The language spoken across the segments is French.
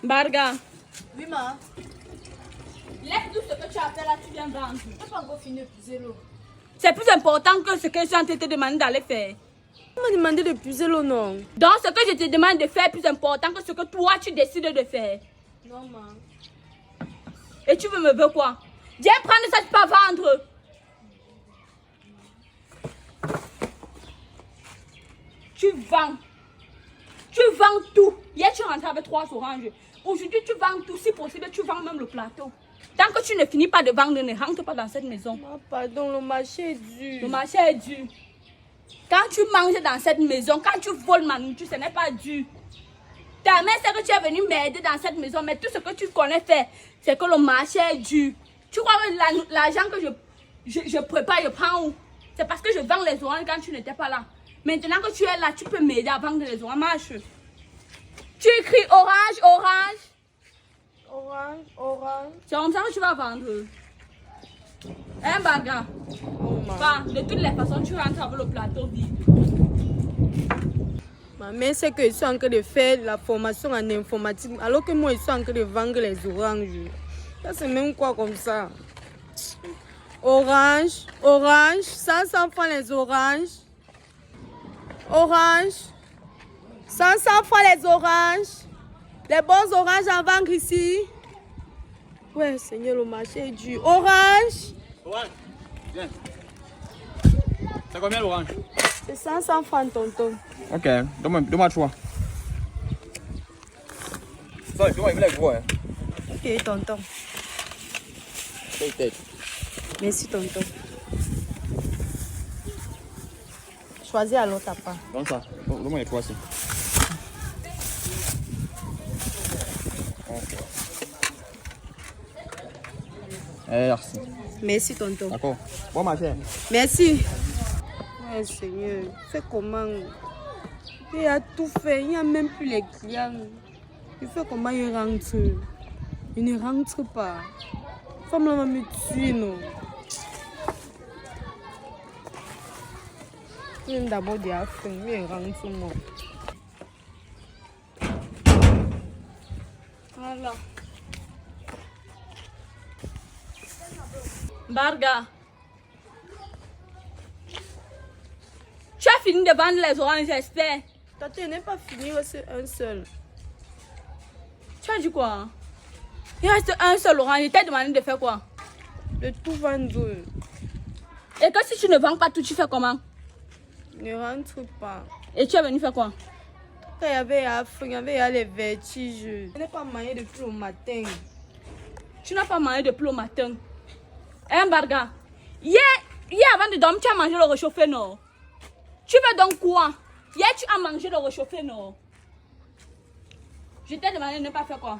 Barga. Oui, ma. Laisse tout ce que tu as fait là, tu viens vendre. Je n'ai pas encore fini d'épuiser l'eau. C'est plus important que ce que je suis en train de te demander d'aller faire. Tu m'as demandé d'épuiser l'eau, non? Donc, ce que je te demande de faire est plus important que ce que toi tu décides de faire. Non, ma. Et tu veux me veux quoi? Viens prendre ça, tu peux vendre. Tu vends. Tu vends tout. Hier, tu rentres avec 3 oranges. Aujourd'hui, tu vends tout. Si possible, tu vends même le plateau. Tant que tu ne finis pas de vendre, ne rentre pas dans cette maison. Ah, pardon, le marché est dur. Le marché est dur. Quand tu manges dans cette maison, quand tu voles ma nourriture, ce n'est pas dur. Ta mère sait que tu es venu m'aider dans cette maison, mais tout ce que tu connais faire, c'est que le marché est dur. Tu crois que l'argent que je prépare, je prends où? C'est parce que je vends les oranges quand tu n'étais pas là. Maintenant que tu es là, tu peux m'aider à vendre les oranges. Marche. Tu écris orange, orange. Orange, orange. C'est comme ça que tu vas vendre. Hein, Baga? Oh, ma. Va, de toutes les façons, tu rentres avec le plateau vide. Ma mère sait que je suis en train de faire la formation en informatique, alors que moi, je suis en train de vendre les oranges. Ça, c'est même quoi comme ça? Orange, orange, 500 francs les oranges. Orange, 500 francs les oranges. Les bons oranges à vendre ici. Ouais, Seigneur, le marché est dur. Orange. Orange, viens. C'est combien l'orange? C'est 500 francs, tonton. Ok, donne-moi 3. Ça, donne-moi les gros. Hein. Ok, tonton. Tête. Merci, tonton. Choisis alors ta part. Donne ça. Donne-moi les 3 aussi. Ok. Merci. Merci, tonton. D'accord. Bon marché. Merci. Ouais, Seigneur, fais comment? Il a tout fait, il n'y a même plus les clients. Il fait comment il rentre? Il ne rentre pas. La femme là va me tuer, non? Même d'abord, il a faim, il rentre, non? Voilà. Barga. Tu as fini de vendre les oranges, j'espère. Tata, il n'est pas fini, c'est un seul. Tu as dit quoi? Il reste un seul orange. Il t'a demandé de faire quoi? De tout vendre. Et que si tu ne vends pas tout, tu fais comment? Il ne rentre pas. Et tu es venu faire quoi? Quand il y avait la faim, il y avait les vertiges. Je n'ai pas mangé depuis le matin. Tu n'as pas mangé depuis le matin. Hein, Barga? Hier, avant de dormir, tu as mangé le réchauffé, non? Tu veux donc quoi? Hier, tu as mangé le réchauffé, non? Je t'ai demandé de ne pas faire quoi?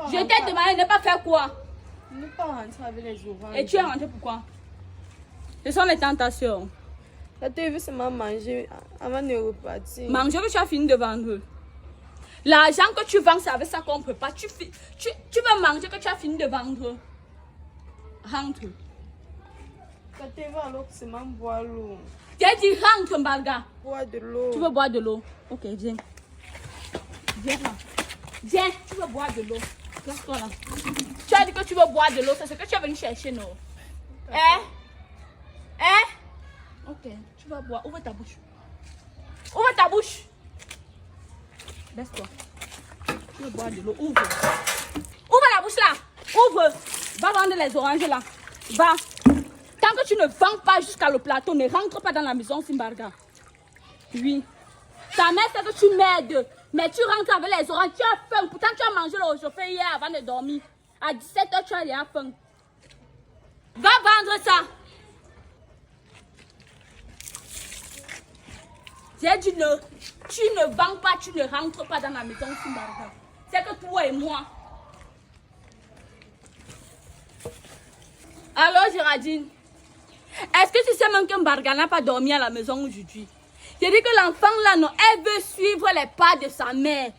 Je t'ai demandé de ne pas faire quoi? Ne pas rentrer avec les oranges. Et tu es rentré pourquoi? Ce sont les tentations. Tata, il veut seulement manger avant de repartir. Manger que tu as fini de vendre. L'argent que tu vends, c'est avec ça qu'on prépare. Tu veux manger que tu as fini de vendre. Rentre. Tata, il va alors seulement boire l'eau. J'ai dit rentre, Mbalga. Boire de l'eau. Tu veux boire de l'eau? Ok, viens. Viens là. Viens, tu veux boire de l'eau. Laisse-toi là. Tu as dit que tu veux boire de l'eau, c'est ce que tu es venu chercher, non? Hein? Hein? Ok, tu vas boire. Ouvre ta bouche. Ouvre ta bouche. Laisse-toi. Tu veux boire de l'eau. Ouvre. Ouvre la bouche là. Ouvre. Va vendre les oranges là. Va. Tant que tu ne vends pas jusqu'à le plateau, ne rentre pas dans la maison, Simbarga. Oui. Ta mère sait que tu m'aides. Mais tu rentres avec les oranges. Tu as faim. Pourtant, tu as mangé le réchauffé hier avant de dormir. À 17h, tu as déjà faim. Va vendre ça. J'ai dit non. Tu ne vends pas, tu ne rentres pas dans la maison, Simbarga. C'est que toi et moi. Alors, Géraldine, est-ce que tu sais même que Mbarga n'a pas dormi à la maison aujourd'hui? J'ai dit que l'enfant là, non, elle veut suivre les pas de sa mère.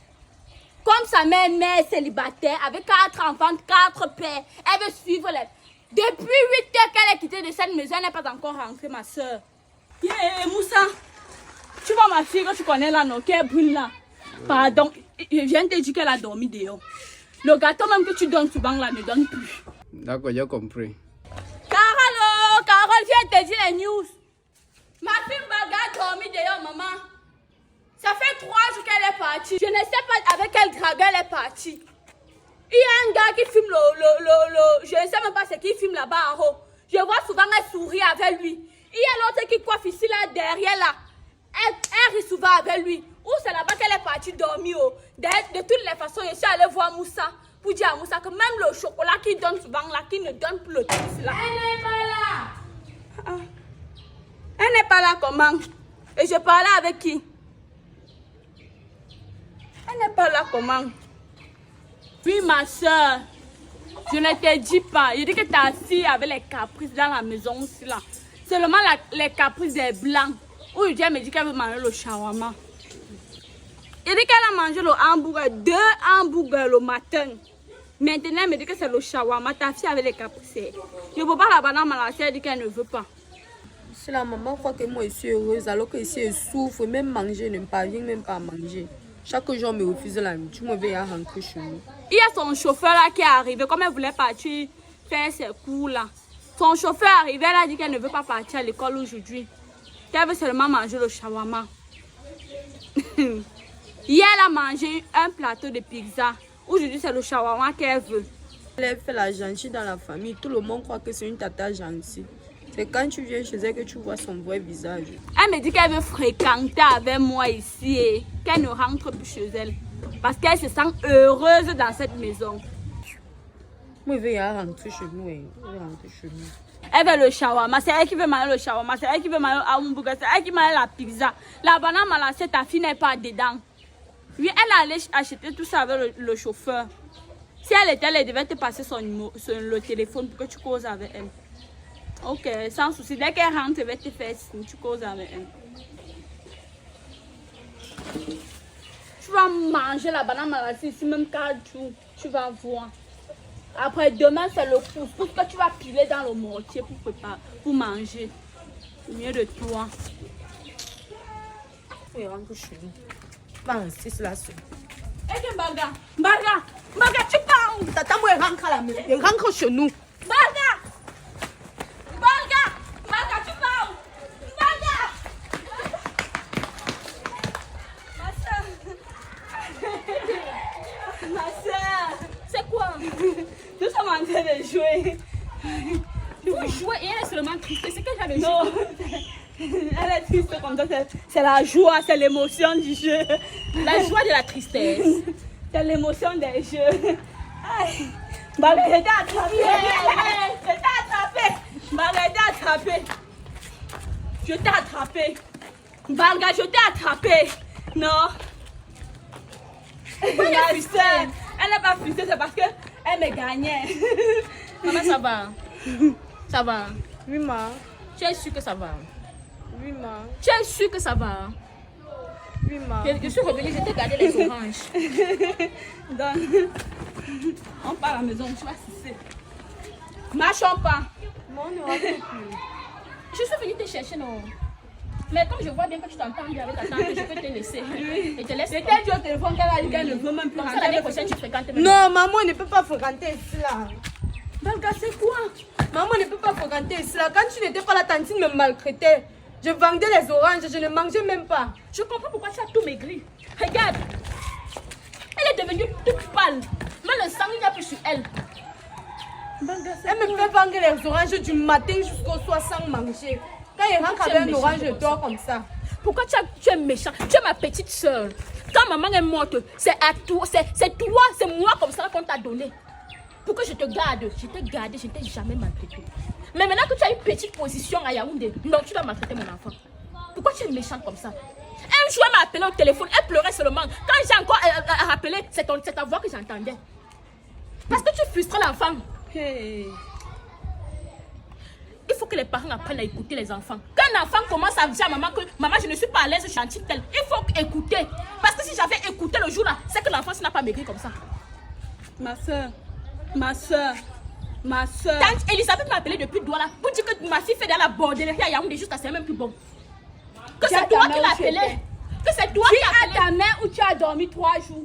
Comme sa mère célibataire, avec 4 enfants, 4 pères, elle veut suivre les... Depuis 8 heures qu'elle est quittée de cette maison, elle n'est pas encore rentrée, ma soeur. Yeah, Moussa, tu vois ma fille que tu connais là, non, qui est brune là. Pardon, Je viens de te dire qu'elle a dormi dehors. Le gâteau même que tu donnes souvent là ne donne plus. D'accord, j'ai compris. Carole, viens te dire les news. Ma fille Mbalga a dormi dehors, maman. Ça fait 3 jours qu'elle est partie. Je ne sais pas avec quel dragon elle est partie. Il y a un gars qui filme je ne sais même pas ce qu'il filme là-bas en haut. Je vois souvent elle sourire avec lui. Il y a l'autre qui coiffe ici là derrière là. Elle rit souvent avec lui. Ou c'est là-bas qu'elle est partie dormir. De toutes les façons, je suis allée voir Moussa pour dire à Moussa que même le chocolat qu'il donne souvent là, qu'il ne donne plus le truc là. Elle n'est pas là. Elle n'est pas là comment? Et je parlais avec qui? Elle n'est pas là comment? Oui, ma soeur. Je ne te dis pas. Je dis que tu as assis avec les caprices dans la maison aussi là. Seulement les caprices des blancs. Où elle me dit qu'elle veut manger le shawarma. Elle dit qu'elle a mangé le hamburger, 2 hamburgers le matin. Maintenant, elle me dit que c'est le shawarma. Ta fille avec les caprices. Je ne peux pas la banane malassée, elle dit qu'elle ne veut pas. Si la maman croit que moi je suis heureuse alors que ici elle souffre, même manger, ne parvient même pas à manger. Chaque jour, on me refuse la nuit. Tu me veux rentrer chez nous. Il y a son chauffeur là qui est arrivé, comme elle voulait partir faire ses cours là. Son chauffeur est arrivé, elle a dit qu'elle ne veut pas partir à l'école aujourd'hui. Qu'elle veut seulement manger le shawarma. Hier, elle a mangé un plateau de pizza. Aujourd'hui, c'est le shawarma qu'elle veut. Elle fait la gentille dans la famille. Tout le monde croit que c'est une tata gentille. C'est quand tu viens chez elle que tu vois son vrai visage. Elle me dit qu'elle veut fréquenter avec moi ici et qu'elle ne rentre plus chez elle. Parce qu'elle se sent heureuse dans cette maison. Moi, je vais rentrer chez nous. Je vais rentrer chez nous. Elle veut le shawarma, c'est elle qui veut manger le shawarma, c'est elle qui veut manger le hamburger, c'est elle qui mange la pizza. La banane malassée, ta fille n'est pas dedans. Oui, elle allait acheter tout ça avec le chauffeur. Si elle était là, elle devait te passer le téléphone pour que tu causes avec elle. Ok, sans souci. Dès qu'elle rentre, elle va te faire signe, tu causes avec elle. Tu vas manger la banane malassée ici, même 4 jours. Tu vas voir. Après, demain, c'est le couscous que tu vas piler dans le mortier pour manger. C'est mieux de toi. Il rentre chez nous. C'est cela. Eh bien, Mbalga, tu pars. Tata, moi, il rentre à la maison. Il rentre chez nous. Mbalga, tu pars. Mbalga. Ma soeur, c'est quoi? Nous sommes en train de jouer. Tu veux jouer et elle est seulement triste. C'est quel genre de jeu? Elle est triste comme ça. C'est la joie, c'est l'émotion du jeu. La joie de la tristesse. C'est l'émotion des jeux. Mbalga, je t'ai attrapé. Je t'ai attrapé. Mbalga, je t'ai attrapé. Non. Elle n'est pas frustrée, c'est parce qu'elle me gagnait. Maman, ça va? Ça va? Oui, ma. Tu es sûre que ça va? Oui, ma. Tu es sûre que ça va? Oui, ma. Je suis revenue, je t'ai gardé les oranges. Donc, on part à la maison, tu vas sucer. Marchons pas. Non, on ne rentre plus. Je suis venue te chercher, non? Mais comme je vois bien que tu t'entends bien avec ta tante, je peux te laisser. Et te laisse. Je t'ai dit au téléphone qu'elle a dit qu'elle ne veut même plus. Comme ça, l'année prochaine, tu fréquentes même. Non, maman ne peut pas fréquenter ici là. Mbalga, c'est quoi? Maman ne peut pas fréquenter ici là. Quand tu n'étais pas là, tantine me maltraitait. Je vendais les oranges, je ne mangeais même pas. Je comprends pourquoi tu as tout maigri. Regarde. Elle est devenue toute pâle. Même le sang, il n'y a plus sur elle. Elle me fait vendre les oranges du matin jusqu'au soir sans manger. Quand il rentre avec un orange, je dors comme ça. Pourquoi tu es méchant? Tu es ma petite soeur. Quand maman est morte, c'est à toi, c'est moi comme ça qu'on t'a donné. Pour que je te garde. Je t'ai gardé, je ne t'ai jamais maltraité. Mais maintenant que tu as une petite position à Yaoundé, non, tu dois maltraiter mon enfant. Pourquoi tu es méchante comme ça? Un jour, elle m'a appelé au téléphone, elle pleurait seulement. Quand j'ai encore rappelé, c'est ta voix que j'entendais. Parce que tu frustres l'enfant. Hey. Il faut que les parents apprennent à écouter les enfants. Quand un enfant commence à dire à maman que maman, je ne suis pas à l'aise, gentil tel, il faut écouter. Parce que si j'avais écouté le jour là, c'est que l'enfant n'a pas maigri comme ça. Ma soeur. Tante Elisabeth m'a appelé depuis Douala pour dire que ma fille fait de la bordellerie à Yaoundé jusqu'à c'est même plus bon. Que c'est toi qui l'as appelé. Que c'est toi qui as appelé. Ta mère où tu as dormi 3 jours.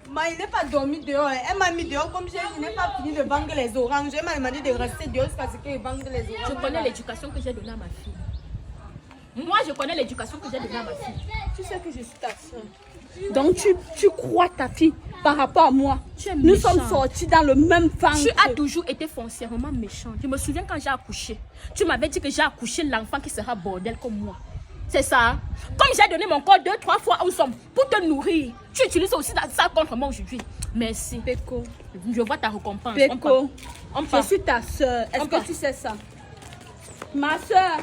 il n'est pas dormi dehors. Elle m'a mis dehors comme je n'ai pas fini de vendre les oranges. Elle m'a demandé de rester dehors jusqu'à ce qu'elle vende les oranges. Je connais l'éducation que j'ai donnée à ma fille. Moi, je connais l'éducation que j'ai donnée à ma fille. Tu sais que je suis ta soeur. Donc, tu crois ta fille par rapport à moi. Nous sommes sortis dans le même ventre. Tu as toujours été foncièrement méchant. Je me souviens quand j'ai accouché. Tu m'avais dit que j'ai accouché l'enfant qui sera bordel comme moi. C'est ça. Comme j'ai donné mon corps 2-3 fois aux hommes pour te nourrir, tu utilises aussi ça contre moi aujourd'hui. Merci. Péco. Je vois ta récompense. Péco. On part. Je suis ta soeur. Est-ce que tu sais ça? Ma soeur.